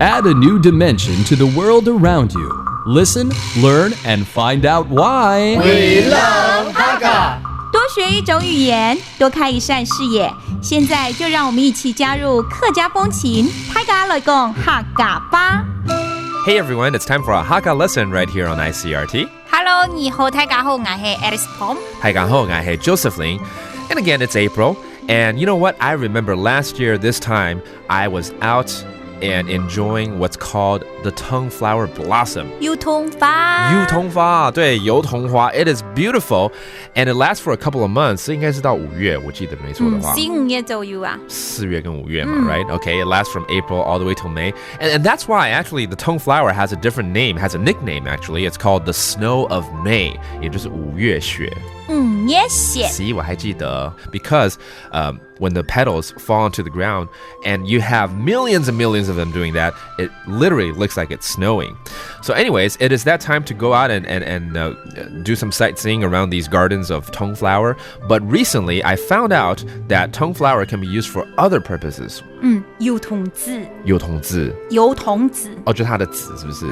Add a new dimension to the world around you. Listen, learn, and find out why. We love Hakka. 多学一种语言，多开一扇视野。现在就让我们一起加入客家风情，大家来讲客家吧。Hey everyone, it's time for a Hakka lesson right here on ICRT. Hello， 你好，大家好，我是 Alice Pom。大家好，我是 Josephine. And again, it's April. And you know what? I remember last year, this time, I was out and enjoying what's called the tongue flower blossom. 油桐花，油桐花，对，油桐花. It is beautiful, and it lasts for a couple of months. 应该是到5月，我记得没错的话。4、5月左右啊。4月跟5月嘛, right? Okay, it lasts from April all the way till May. And that's why, actually, the tongue flower has a different name, has a nickname, actually. It's called the snow of May. 也就是5月雪。也写。See, 我还记得 because when the petals fall onto the ground and you have millions and millions of them doing that, it literally looks like it's snowing. So anyways, it is that time to go out and do some sightseeing around these gardens of tongue flower. But recently, I found out that tongue flower can be used for other purposes. 油桐籽。油桐籽。油桐籽。哦，就是它的籽是不是？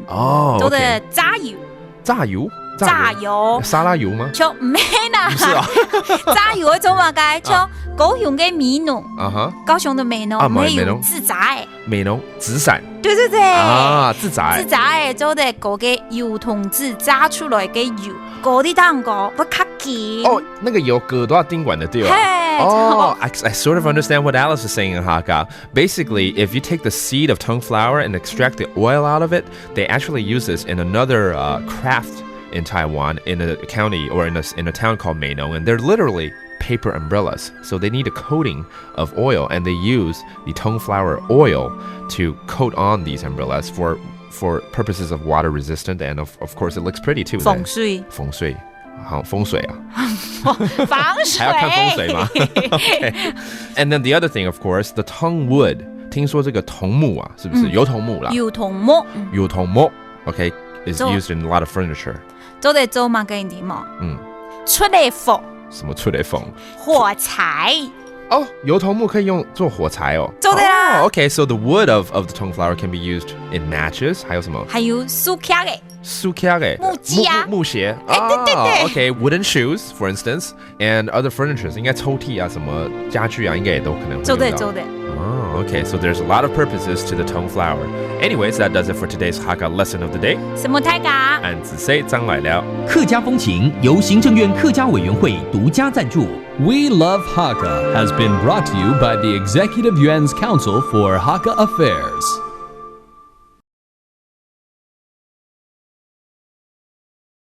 哦，做的炸油。炸油。炸油，沙拉油吗？就没啦，不是啊，炸油做乜嘅？就高雄嘅美濃，高雄的美濃，沒有自炸嘅，美濃紫傘，對對對，自炸，自炸嘅做的嗰個油桐籽炸出來嘅油，嗰啲蛋糕不卡堅。哦，那個油割到丁管的對哦。Oh, I sort of understand what Alice is saying in Hakka. Basically, if you take the seed of tongue flower and extract the oil out of it, they actually use this in another craft in Taiwan, in a county or in a town called Meinong, and they're literally paper umbrellas. So they need a coating of oil, and they use the tongue flower oil to coat on these umbrellas for purposes of water resistant, and of course it looks pretty too. 風水，風水，好風水啊！防水，還要看風水嗎？ Okay. And then the other thing, of course, the tongue wood. 聽說這個桐木啊，是不是？油桐木啦。油桐木。油桐木 ，okay, is used in a lot of furniture. 做得做嘛嘅點嘛？出嚟縫。什麼出嚟縫？火柴。哦，油桐木可以用做火柴哦。做得啦。Okay, so the wood of the tongue flower can be used in matches. 還有什麼？還有樹殼嘅。樹殼嘅。木屐啊。木鞋。對對對。Okay, wooden shoes, for instance, and other furnitures. 應該抽屉啊，什麼家具啊，應該也都可能會用到。做得做得。Oh, okay, so there's a lot of purposes to the tongue flower. Anyways, that does it for today's Hakka lesson of the day. 什麼太嘎？俺只say张来了。客家风情由行政院客家委员会独家赞助。We Love Hakka has been brought to you by the Executive Yuan's Council for Hakka Affairs.